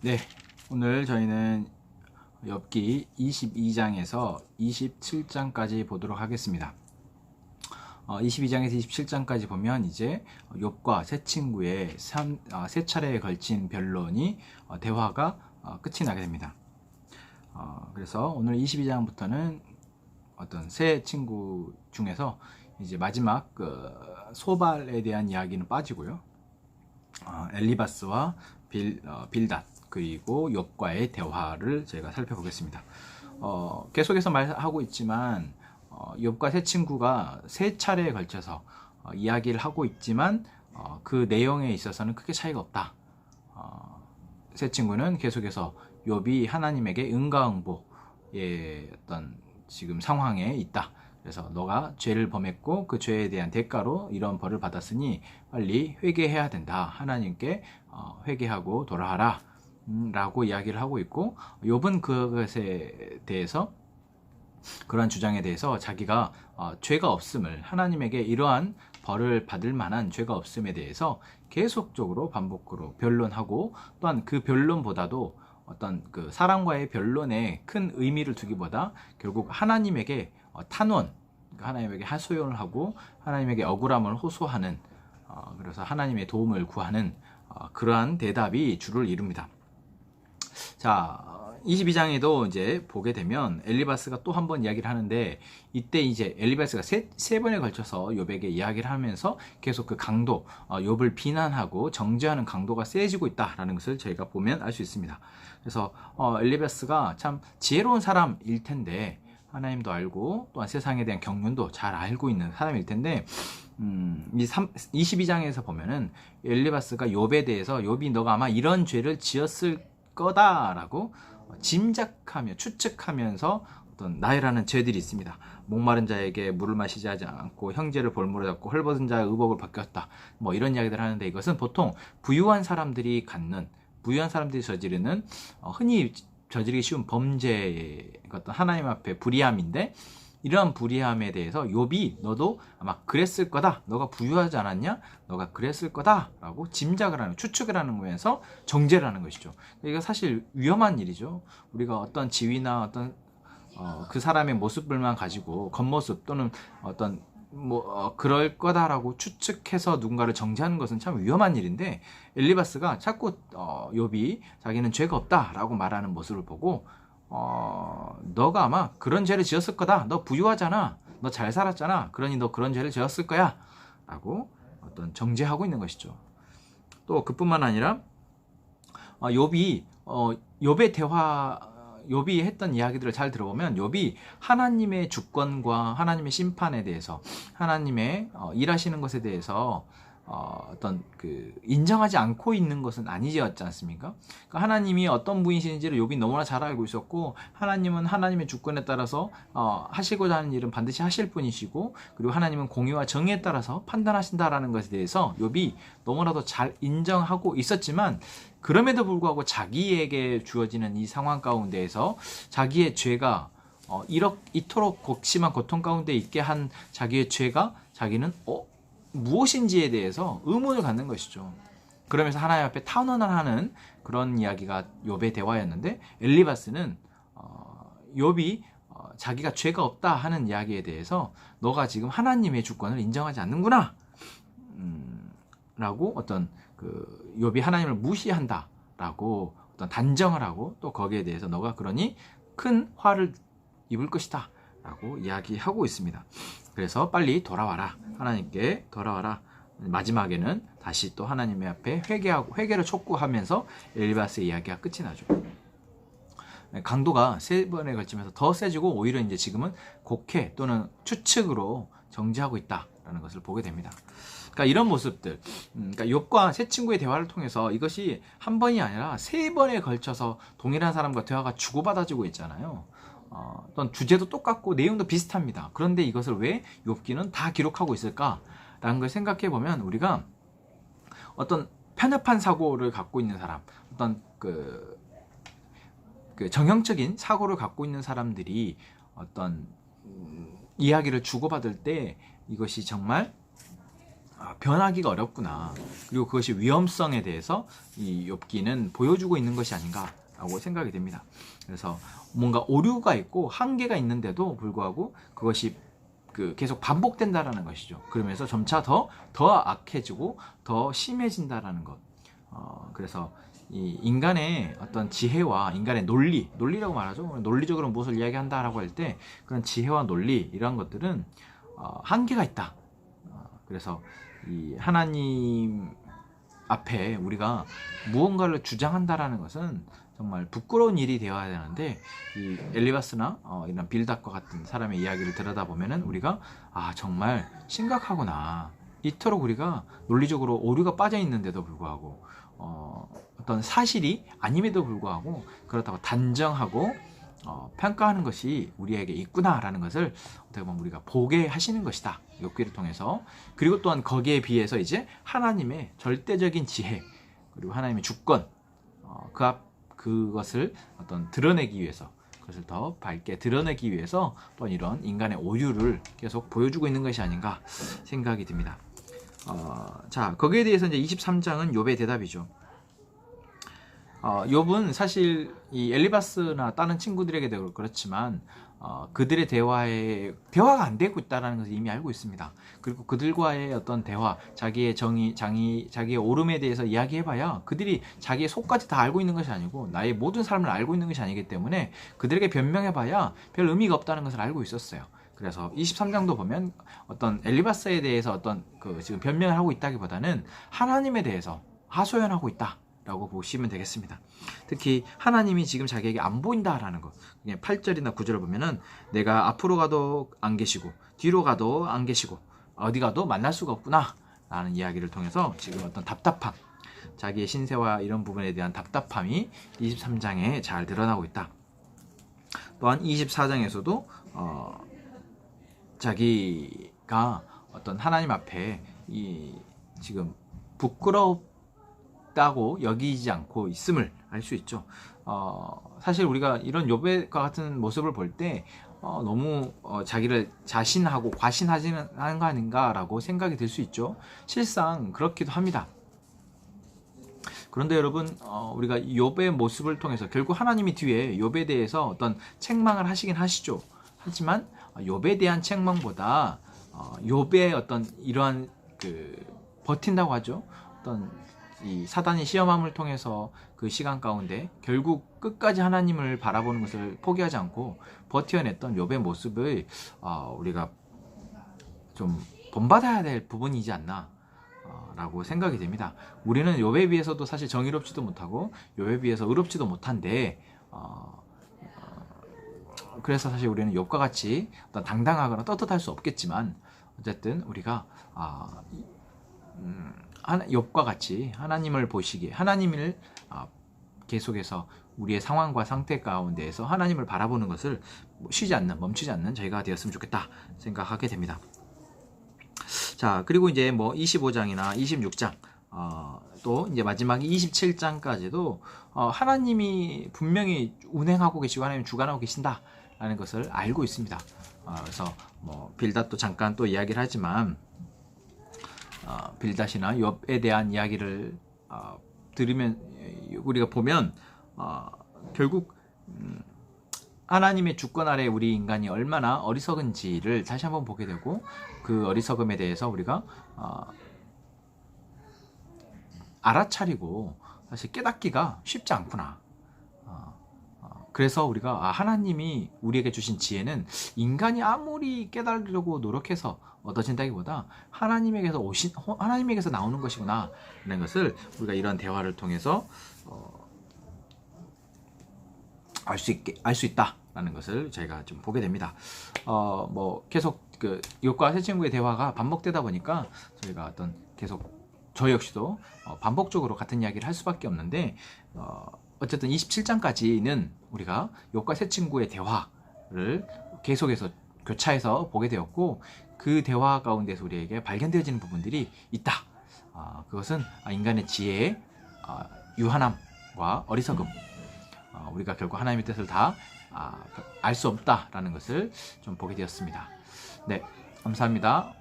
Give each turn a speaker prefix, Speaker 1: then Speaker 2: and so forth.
Speaker 1: 네, 오늘 저희는 욥기 22장에서 27장까지 보도록 하겠습니다. 22장에서 27장까지 보면 이제 욥과 세 친구의 세 차례에 걸친 변론이 대화가 끝이 나게 됩니다. 그래서 오늘 22장부터는 어떤 세 친구 중에서 이제 마지막 소발에 대한 이야기는 빠지고요. 엘리바스와 빌닷 그리고 욥과의 대화를 저희가 살펴보겠습니다. 계속해서 말하고 있지만 욥과 세 친구가 세 차례에 걸쳐서 이야기를 하고 있지만 그 내용에 있어서는 크게 차이가 없다. 세 친구는 계속해서 욥이 하나님에게 응가응보의 어떤 지금 상황에 있다. 그래서 너가 죄를 범했고 그 죄에 대한 대가로 이런 벌을 받았으니 빨리 회개해야 된다. 하나님께 회개하고 돌아와라 라고 이야기를 하고 있고, 욥은 그것에 대해서, 그러한 주장에 대해서 자기가 죄가 없음을, 하나님에게 이러한 벌을 받을 만한 죄가 없음에 대해서 계속적으로 반복으로 변론하고, 또한 그 변론보다도 어떤 그 사람과의 변론에 큰 의미를 두기보다 결국 하나님에게 탄원, 하나님에게 하소연을 하고 하나님에게 억울함을 호소하는, 그래서 하나님의 도움을 구하는 그러한 대답이 주를 이룹니다. 자, 22장에도 이제 보게 되면 엘리바스가 또 한 번 이야기를 하는데, 이때 이제 엘리바스가 세 번에 걸쳐서 욥에게 이야기를 하면서 계속 그 강도, 욥을 비난하고 정죄하는 강도가 세지고 있다라는 것을 저희가 보면 알 수 있습니다. 그래서 엘리바스가 참 지혜로운 사람일 텐데, 하나님도 알고 또한 세상에 대한 경륜도 잘 알고 있는 사람일 텐데, 22장에서 보면은 엘리바스가 욥에 대해서 욥이 너가 아마 이런 죄를 지었을 거다라고 짐작하며 추측하면서 어떤 나열하는 죄들이 있습니다. 목마른 자에게 물을 마시지 하지 않고 형제를 볼모로 잡고 헐벗은 자의 의복을 벗겼다. 뭐 이런 이야기들 하는데, 이것은 보통 부유한 사람들이 저지르는 흔히 저지르기 쉬운 범죄의 어떤 하나님 앞에 불의함인데, 이러한 불의함에 대해서 욥이 너도 아마 그랬을 거다, 너가 부유하지 않았냐, 너가 그랬을 거다 라고 짐작을 하는, 추측을 하는 거에서 정죄를 하는 것이죠. 이거 사실 위험한 일이죠. 우리가 어떤 지위나 어떤 그 사람의 모습들만 가지고, 겉모습 또는 어떤 그럴 거다라고 추측해서 누군가를 정죄하는 것은 참 위험한 일인데, 엘리바스가 자꾸 욥이 자기는 죄가 없다라고 말하는 모습을 보고 너가 아마 그런 죄를 지었을 거다, 너 부유하잖아, 너 잘 살았잖아, 그러니 너 그런 죄를 지었을 거야 라고 어떤 정죄하고 있는 것이죠. 또 그뿐만 아니라 욥이 했던 이야기들을 잘 들어보면, 욥이 하나님의 주권과 하나님의 심판에 대해서, 하나님의 일하시는 것에 대해서 어떤 그 인정하지 않고 있는 것은 아니었지 않습니까? 그러니까 하나님이 어떤 분이신지를 욥이 너무나 잘 알고 있었고, 하나님은 하나님의 주권에 따라서 하시고자 하는 일은 반드시 하실 분이시고, 그리고 하나님은 공의와 정의에 따라서 판단하신다라는 것에 대해서 욥이 너무나도 잘 인정하고 있었지만, 그럼에도 불구하고 자기에게 주어지는 이 상황 가운데에서 자기의 죄가 이토록 극심한 고통 가운데 있게 한 자기의 죄가 자기는 무엇인지에 대해서 의문을 갖는 것이죠. 그러면서 하나님 앞에 탄원을 하는 그런 이야기가 욥의 대화였는데, 엘리바스는 욥이 자기가 죄가 없다 하는 이야기에 대해서 너가 지금 하나님의 주권을 인정하지 않는구나 라고 어떤 그 욥이 하나님을 무시한다 라고 어떤 단정을 하고, 또 거기에 대해서 너가 그러니 큰 화를 입을 것이다 라고 이야기하고 있습니다. 그래서 빨리 돌아와라, 하나님께 돌아와라. 마지막에는 다시 또 하나님의 앞에 회개를 촉구하면서 엘리바스의 이야기가 끝이 나죠. 강도가 세 번에 걸치면서 더 세지고, 오히려 이제 지금은 곡해 또는 추측으로 정죄하고 있다라는 것을 보게 됩니다. 그러니까 이런 모습들, 그러니까 욥과 세 친구의 대화를 통해서 이것이 한 번이 아니라 세 번에 걸쳐서 동일한 사람과 대화가 주고받아지고 있잖아요. 어떤 주제도 똑같고 내용도 비슷합니다. 그런데 이것을 왜 욥기는 다 기록하고 있을까라는 걸 생각해 보면, 우리가 어떤 편협한 사고를 갖고 있는 사람, 어떤 그 정형적인 사고를 갖고 있는 사람들이 어떤 이야기를 주고받을 때, 이것이 정말 변하기가 어렵구나. 그리고 그것이 위험성에 대해서 이 욥기는 보여주고 있는 것이 아닌가라고 생각이 됩니다. 그래서 뭔가 오류가 있고 한계가 있는데도 불구하고 그것이 계속 반복된다라는 것이죠. 그러면서 점차 더 악해지고 더 심해진다라는 것. 그래서 이 인간의 어떤 지혜와 인간의 논리라고 말하죠. 논리적으로 무엇을 이야기한다라고 할 때 그런 지혜와 논리 이러한 것들은 한계가 있다. 그래서 이 하나님 앞에 우리가 무언가를 주장한다라는 것은 정말 부끄러운 일이 되어야 되는데, 이 엘리바스나 이런 빌닷과 같은 사람의 이야기를 들여다보면은 우리가 정말 심각하구나. 이토록 우리가 논리적으로 오류가 빠져 있는데도 불구하고 어떤 사실이 아님에도 불구하고 그렇다고 단정하고 평가하는 것이 우리에게 있구나라는 것을 어떻게 보면 우리가 보게 하시는 것이다. 욥기를 통해서. 그리고 또한 거기에 비해서 이제 하나님의 절대적인 지혜 그리고 하나님의 주권 그것을 어떤 드러내기 위해서, 그것을 더 밝게 드러내기 위해서 또 이런 인간의 오류를 계속 보여주고 있는 것이 아닌가 생각이 듭니다. 자, 거기에 대해서 이제 23장은 욥의 대답이죠. 욥은 사실 이 엘리바스나 다른 친구들에게도 그렇지만 그들의 대화가 안 되고 있다는 것을 이미 알고 있습니다. 그리고 그들과의 어떤 대화, 자기의 정의, 자기의 옳음에 대해서 이야기해봐야 그들이 자기의 속까지 다 알고 있는 것이 아니고 나의 모든 삶을 알고 있는 것이 아니기 때문에 그들에게 변명해봐야 별 의미가 없다는 것을 알고 있었어요. 그래서 23장도 보면 어떤 엘리바스에 대해서 어떤 지금 변명을 하고 있다기보다는 하나님에 대해서 하소연하고 있다 라고 보시면 되겠습니다. 특히 하나님이 지금 자기에게 안 보인다라는 것. 8절이나 9절을 보면은 내가 앞으로 가도 안 계시고 뒤로 가도 안 계시고 어디 가도 만날 수가 없구나 라는 이야기를 통해서 지금 어떤 답답함, 자기의 신세와 이런 부분에 대한 답답함이 23장에 잘 드러나고 있다. 또한 24장에서도 자기가 어떤 하나님 앞에 지금 부끄럽다고 여기지 않고 있음을 알 수 있죠. 사실 우리가 이런 욥과 같은 모습을 볼 때 너무 자기를 자신하고 과신하지는 않은 거 아닌가라고 생각이 들 수 있죠. 실상 그렇기도 합니다. 그런데 여러분, 우리가 욥의 모습을 통해서 결국 하나님이 뒤에 욥에 대해서 어떤 책망을 하시긴 하시죠. 하지만 욥에 대한 책망보다 욥의 어떤 이러한 버틴다고 하죠. 어떤 이 사단이 시험함을 통해서 그 시간 가운데 결국 끝까지 하나님을 바라보는 것을 포기하지 않고 버텨냈던 욥의 모습을 우리가 좀 본받아야 될 부분이지 않나 라고 생각이 됩니다. 우리는 욥에 비해서도 사실 정의롭지도 못하고 욥에 비해서 의롭지도 못한데 그래서 사실 우리는 욥과 같이 어떤 당당하거나 떳떳할 수 없겠지만 어쨌든 우리가 욥과 같이 하나님을 보시기에 하나님을 계속해서 우리의 상황과 상태 가운데에서 하나님을 바라보는 것을 쉬지 않는, 멈추지 않는 저희가 되었으면 좋겠다 생각하게 됩니다. 자, 그리고 이제 25장이나 26장 또 이제 마지막 27장까지도 하나님이 분명히 운행하고 계시고 하나님이 주관하고 계신다라는 것을 알고 있습니다. 그래서 빌닷도 잠깐 또 이야기를 하지만 빌닷이나 욥에 대한 이야기를 들으면 우리가 보면 결국 하나님의 주권 아래 우리 인간이 얼마나 어리석은지를 다시 한번 보게 되고 그 어리석음에 대해서 우리가 알아차리고 사실 깨닫기가 쉽지 않구나. 그래서 우리가 하나님이 우리에게 주신 지혜는 인간이 아무리 깨달으려고 노력해서 얻어진다기보다 하나님에게서 나오는 것이구나 라는 것을 우리가 이런 대화를 통해서 알 수 있다라는 것을 저희가 좀 보게 됩니다. 계속 욥과 세 친구의 대화가 반복되다 보니까 저희가 어떤 계속 저 역시도 반복적으로 같은 이야기를 할 수밖에 없는데 어쨌든 27장까지는 우리가 욥과 세 친구의 대화를 계속해서 교차해서 보게 되었고 그 대화 가운데서 우리에게 발견되어지는 부분들이 있다. 그것은 인간의 지혜의 유한함과 어리석음, 우리가 결국 하나님의 뜻을 다 알 수 없다라는 것을 좀 보게 되었습니다. 네, 감사합니다.